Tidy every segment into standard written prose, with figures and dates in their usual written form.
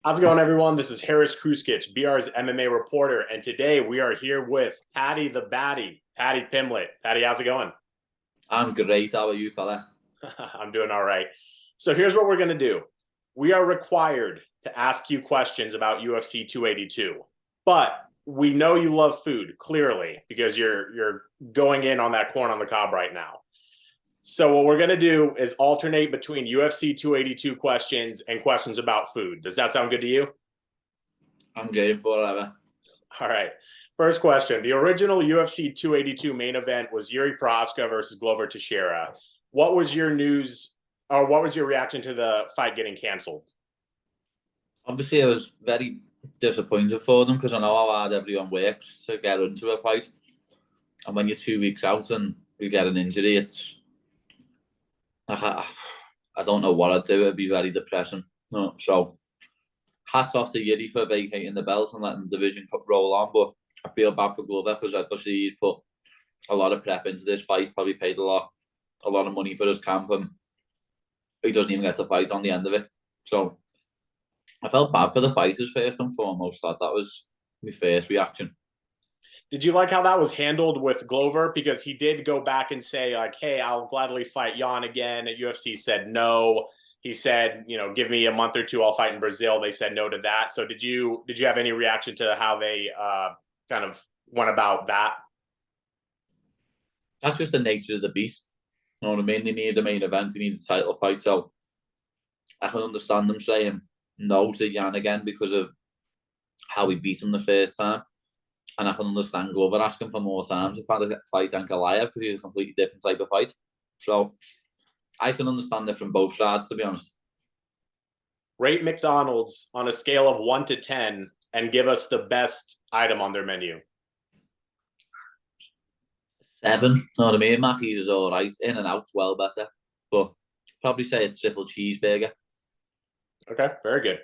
How's it going, everyone? This is Harris Kruskic, BR's MMA reporter, and today we are here with Paddy the Batty, Paddy Pimblett. Paddy, how's it going? I'm great. How are you, fella? I'm doing all right. So here's what we're going to do. We are required to ask you questions about UFC 282, but we know you love food, clearly, because you're going in on that corn on the cob right now. So what we're going to do is alternate between UFC 282 questions and questions about food. Does that sound good to you? I'm game forever. All right. First question. The original UFC 282 main event was Yuri Prochazka versus Glover Teixeira. What was your news, or what was your reaction to the fight getting canceled? Obviously, I was very disappointed for them because I know how hard everyone works to get into a fight. And when you're 2 weeks out and you get an injury, I don't know what I'd do. It'd be very depressing. No, so hats off to Yuri for vacating the belt and letting the division roll on. But I feel bad for Glover because obviously he's put a lot of prep into this fight. Probably paid a lot of money for his camp, and he doesn't even get to fight on the end of it. So I felt bad for the fighters first and foremost. That was my first reaction. Did you like how that was handled with Glover? Because he did go back and say, like, hey, I'll gladly fight Jan again. And UFC said no. He said, give me a month or two, I'll fight in Brazil. They said no to that. So did you have any reaction to how they kind of went about that? That's just the nature of the beast. You know what I mean? They need a main event, they need a title fight. So I can understand them saying no to Jan again because of how he beat him the first time. And I can understand Glover asking for more time to fight Ankalaev because he's a completely different type of fight. So I can understand it from both sides, to be honest. Rate McDonald's on a scale of 1 to 10 and give us the best item on their menu. 7, you know what I mean? Mackey's is all right. In and out's well better. But probably say it's triple cheeseburger. Okay, very good.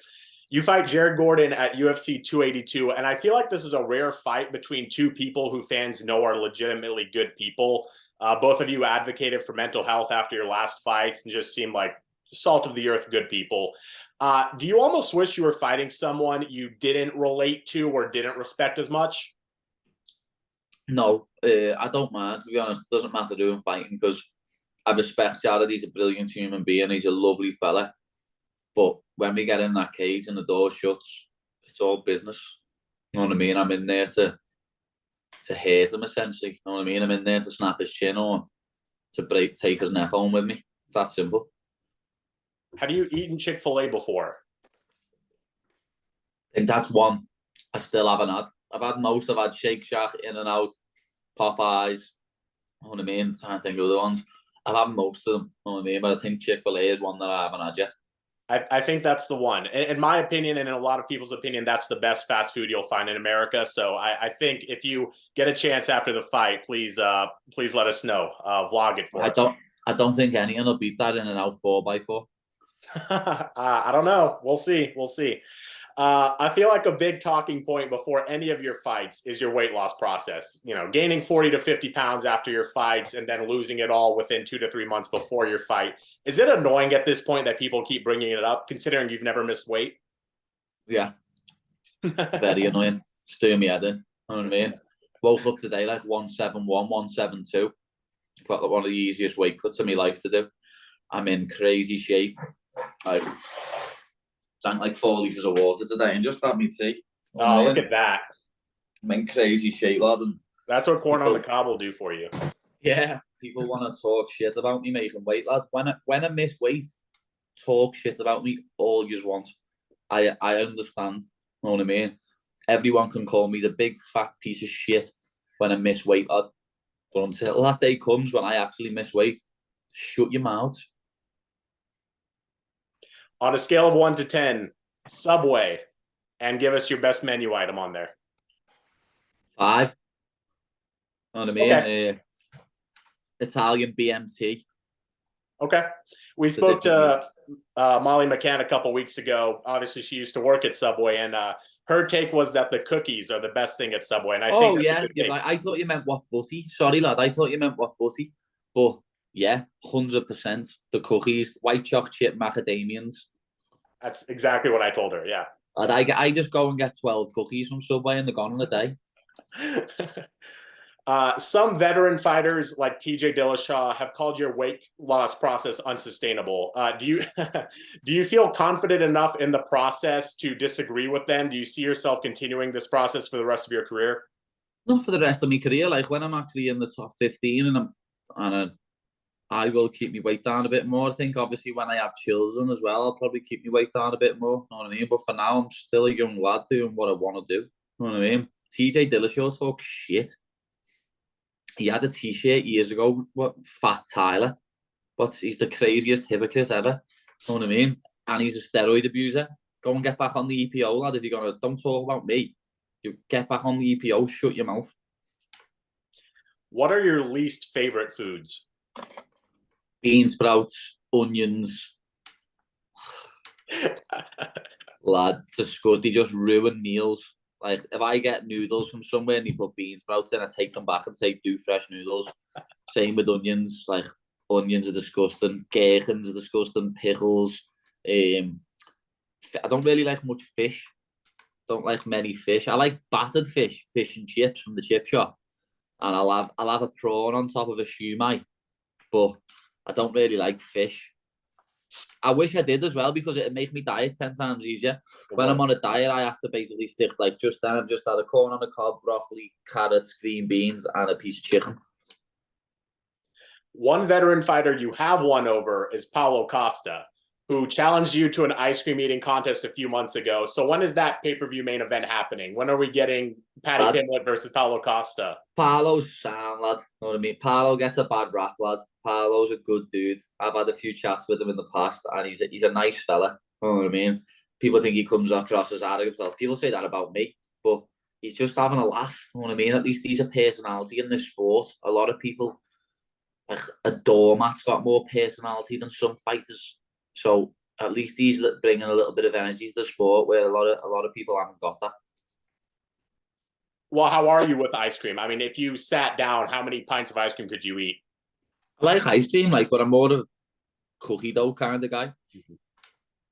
You fight Jared Gordon at UFC 282, and I feel like this is a rare fight between two people who fans know are legitimately good people. Both of you advocated for mental health after your last fights and just seemed like salt of the earth good people. Do you almost wish you were fighting someone you didn't relate to or didn't respect as much? No, I don't mind, to be honest. It doesn't matter who I'm fighting because I respect Jared. He's a brilliant human being. He's a lovely fella. But when we get in that cage and the door shuts, it's all business. You know what I mean? I'm in there to hurt him, essentially. You know what I mean? I'm in there to snap his chin or to take his neck home with me. It's that simple. Have you eaten Chick-fil-A before? I think that's one I still haven't had. I've had most. I've had Shake Shack, In and Out, Popeyes. You know what I mean? I'm trying to think of the ones. I've had most of them. You know what I mean? But I think Chick-fil-A is one that I haven't had yet. I think that's the one. In my opinion, and in a lot of people's opinion, that's the best fast food you'll find in America. So I think if you get a chance after the fight, please let us know. Vlog it for I us. don't. I don't think anyone will beat that In and Out 4x4. I don't know. We'll see. We'll see. I feel like a big talking point before any of your fights is your weight loss process. Gaining 40 to 50 pounds after your fights and then losing it all within 2 to 3 months before your fight. Is it annoying at this point that people keep bringing it up, considering you've never missed weight? Yeah, very annoying. It's doing me head in. You know what I mean? Woke up today like 171, 172. Felt like one of the easiest weight cuts of my life to do. I'm in crazy shape. I drank like 4 litres of water today and just had me tea. Oh, look at that. I'm in crazy shape, lad. And that's what corn on the cob will do for you. Yeah, people want to talk shit about me making weight, lad. When I miss weight, talk shit about me all you want. I understand. You know what I mean? Everyone can call me the big fat piece of shit when I miss weight, lad. But until that day comes when I actually miss weight, shut your mouth. On a scale of 1 to 10, Subway, and give us your best menu item on there. 5. You know what I mean? Okay. Italian BMT. Okay. We spoke to Molly McCann a couple weeks ago. Obviously, she used to work at Subway, and her take was that the cookies are the best thing at Subway. And I think yeah, right. I thought you meant what butty. Sorry, lad. I thought you meant what butty. But yeah, 100%. The cookies, white chocolate chip macadamians. That's exactly what I told her. Yeah. I just go and get 12 cookies from Subway and they're gone in a day. Some veteran fighters like TJ Dillashaw have called your weight loss process unsustainable. Do you do you feel confident enough in the process to disagree with them? Do you see yourself continuing this process for the rest of your career? Not for the rest of my career. Like when I'm actually in the top 15 and I will keep my weight down a bit more. I think obviously when I have children as well, I'll probably keep my weight down a bit more. You know what I mean? But for now, I'm still a young lad doing what I want to do. You know what I mean? TJ Dillashaw talks shit. He had a t-shirt years ago, what, Fat Tyler. But he's the craziest hypocrite ever. You know what I mean? And he's a steroid abuser. Go and get back on the EPO, lad. If you're gonna, don't talk about me. You get back on the EPO, shut your mouth. What are your least favorite foods? Bean sprouts, onions. Lad, disgusting. They just ruin meals. Like, if I get noodles from somewhere and they put bean sprouts in, I take them back and say, do fresh noodles. Same with onions. Like, onions are disgusting. Gherkins are disgusting. Pickles. I don't really like much fish. Don't like many fish. I like battered fish and chips from the chip shop. And I'll have a prawn on top of a shumai. But I don't really like fish. I wish I did as well because it'd make me diet 10 times easier. When I'm on a diet, I have to basically stick like just then. I've just had a corn on the cob, broccoli, carrots, green beans, and a piece of chicken. One veteran fighter you have won over is Paulo Costa, who challenged you to an ice cream eating contest a few months ago. So when is that pay-per-view main event happening? When are we getting Paddy Pimblett versus Paulo Costa? Paulo's sound, lad. You know what I mean? Paulo gets a bad rap, lad. Paulo's a good dude. I've had a few chats with him in the past, and he's a nice fella. You know what I mean? People think he comes across as arrogant. Well, people say that about me, but he's just having a laugh. You know what I mean? At least he's a personality in this sport. A lot of people, like a doormat's got more personality than some fighters. So at least he's bringing a little bit of energy to the sport, where a lot of people haven't got that. Well, how are you with ice cream? I mean, if you sat down, how many pints of ice cream could you eat? I like ice cream, but I'm more of a cookie dough kind of guy.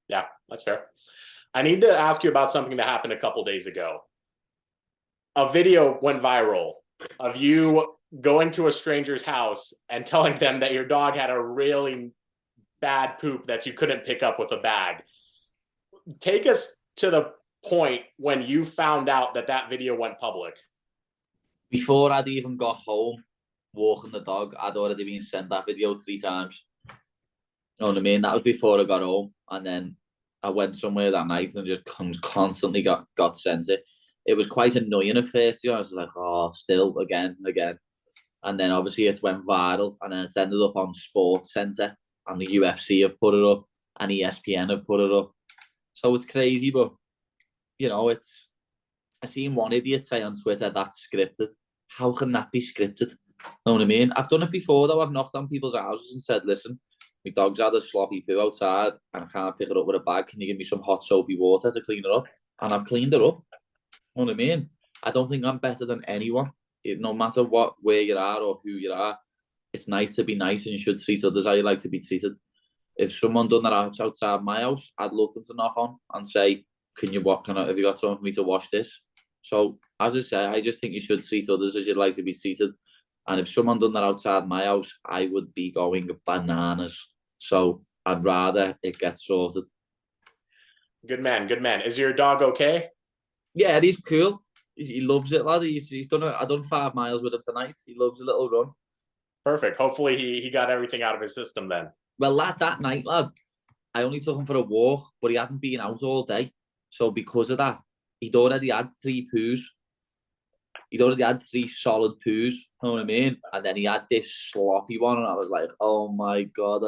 Yeah, that's fair. I need to ask you about something that happened a couple days ago. A video went viral of you going to a stranger's house and telling them that your dog had a really bad poop that you couldn't pick up with a bag. Take us to the point when you found out that video went public. Before I'd even got home, walking the dog, I'd already been sent that video 3 times. You know what I mean? That was before I got home. And then I went somewhere that night and just constantly got sent it. It was quite annoying at first. I was like, oh, still, again. And then obviously it went viral. And then it's ended up on Sports Center. And the UFC have put it up. And ESPN have put it up. So it's crazy, but, I seen one idiot say on Twitter, that's scripted. How can that be scripted? You know what I mean? I've done it before, though. I've knocked on people's houses and said, listen, my dog's had a sloppy poo outside and I can't pick it up with a bag. Can you give me some hot soapy water to clean it up? And I've cleaned it up. You know what I mean? I don't think I'm better than anyone. No matter where you are or who you are, it's nice to be nice and you should treat others how you like to be treated. If someone done that outside my house, I'd love them to knock on and say, have you got something for me to wash this? So, as I say, I just think you should treat others as you'd like to be treated. And if someone done that outside my house, I would be going bananas. So I'd rather it get sorted. Good man. Is your dog okay? Yeah, he's cool. He loves it, lad. He's done it. I done 5 miles with him tonight. He loves a little run. Perfect. Hopefully he got everything out of his system then. Well, that night, lad, I only took him for a walk, but he hadn't been out all day. So because of that, he'd already had 3 poos. He'd already had 3 solid poos, you know what I mean? And then he had this sloppy one, and I was like, oh my God.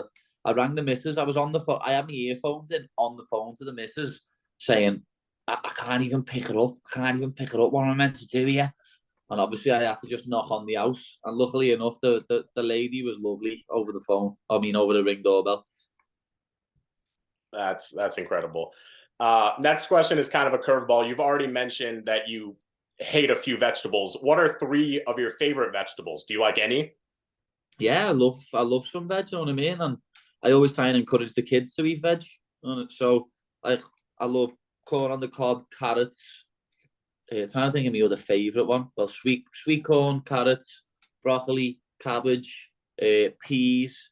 I rang the missus. I was on the phone. I had my earphones in on the phone to the missus saying, I can't even pick it up. What am I meant to do here? And obviously I had to just knock on the house. And luckily enough, the lady was lovely over the phone. Over the Ring doorbell. That's incredible. Next question is kind of a curveball. You've already mentioned that you hate a few vegetables. What are 3 of your favorite vegetables? Do you like any? Yeah, I love some veg, you know what I mean? And I always try and encourage the kids to eat veg. So I love corn on the cob, carrots. Trying to think of my other favourite one. Well, sweet corn, carrots, broccoli, cabbage, peas.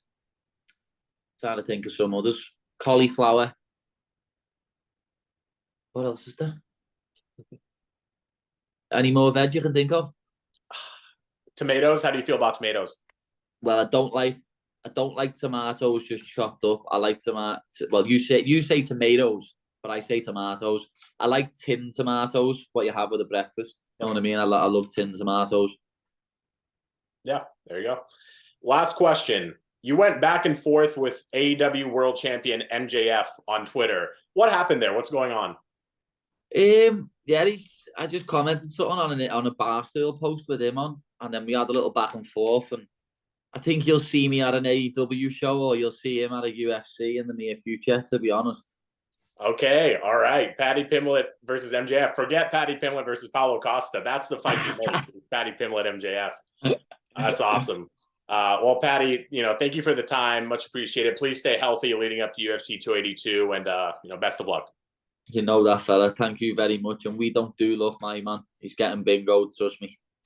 Trying to think of some others. Cauliflower. What else is there? Any more veg you can think of? Tomatoes. How do you feel about tomatoes? Well, I don't like tomatoes just chopped up. I like tomato. Well, you say tomatoes, but I say tomatoes. I like tinned tomatoes, what you have with a breakfast. You know what I mean? I love tinned tomatoes. Yeah, there you go. Last question. You went back and forth with AEW World Champion MJF on Twitter. What happened there? What's going on? Yeah, I just commented something on a Barstool post with him on, and then we had a little back and forth. And I think you'll see me at an AEW show, or you'll see him at a UFC in the near future, to be honest. Okay, all right. Paddy Pimblett versus MJF. Forget Paddy Pimblett versus Paulo Costa. That's the fight you make. Paddy Pimblett, MJF. That's awesome. Well, Paddy, thank you for the time. Much appreciated. Please stay healthy leading up to UFC 282, and best of luck. You know that, fella. Thank you very much. And we don't do love my man. He's getting bingo, trust me.